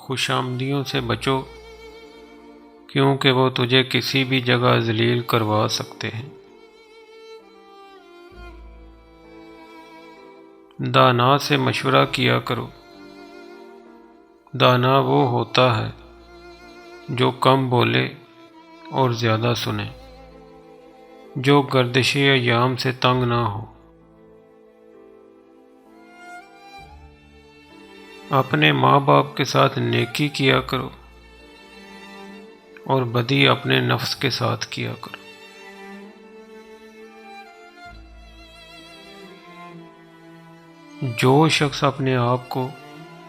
خوشامدیوں سے بچو، کیونکہ وہ تجھے کسی بھی جگہ ذلیل کروا سکتے ہیں۔ دانا سے مشورہ کیا کرو۔ دانا وہ ہوتا ہے جو کم بولے اور زیادہ سنے، جو گردش ایام سے تنگ نہ ہو۔ اپنے ماں باپ کے ساتھ نیکی کیا کرو اور بدی اپنے نفس کے ساتھ کیا کرو۔ جو شخص اپنے آپ کو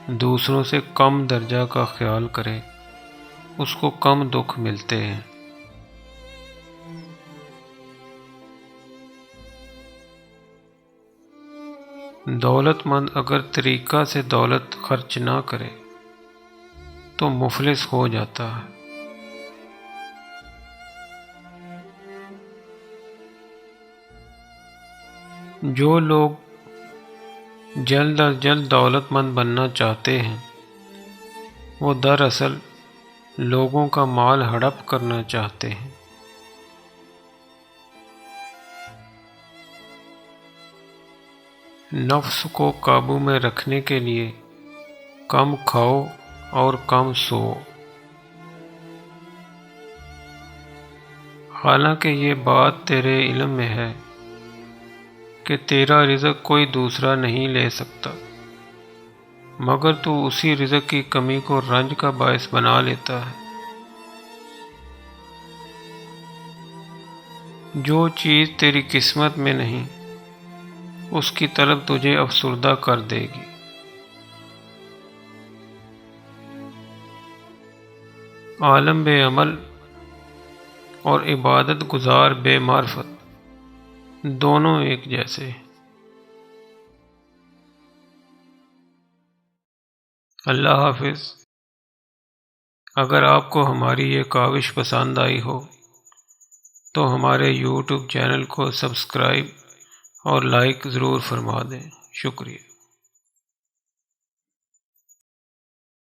دوسروں سے کم درجہ کا خیال کرے اس کو کم دکھ ملتے ہیں۔ دولت مند اگر طریقہ سے دولت خرچ نہ کرے تو مفلس ہو جاتا ہے۔ جو لوگ جلد از جلد دولت مند بننا چاہتے ہیں وہ دراصل لوگوں کا مال ہڑپ کرنا چاہتے ہیں۔ نفس کو قابو میں رکھنے کے لیے کم کھاؤ اور کم سو۔ حالانکہ یہ بات تیرے علم میں ہے کہ تیرا رزق کوئی دوسرا نہیں لے سکتا، مگر تو اسی رزق کی کمی کو رنج کا باعث بنا لیتا ہے۔ جو چیز تیری قسمت میں نہیں اس کی طلب تجھے افسردہ کر دے گی۔ عالم بے عمل اور عبادت گزار بے معرفت دونوں ایک جیسے ہیں۔ اللہ حافظ۔ اگر آپ کو ہماری یہ کاوش پسند آئی ہو تو ہمارے یوٹیوب چینل کو سبسکرائب اور لائک ضرور فرما دیں۔ شکریہ۔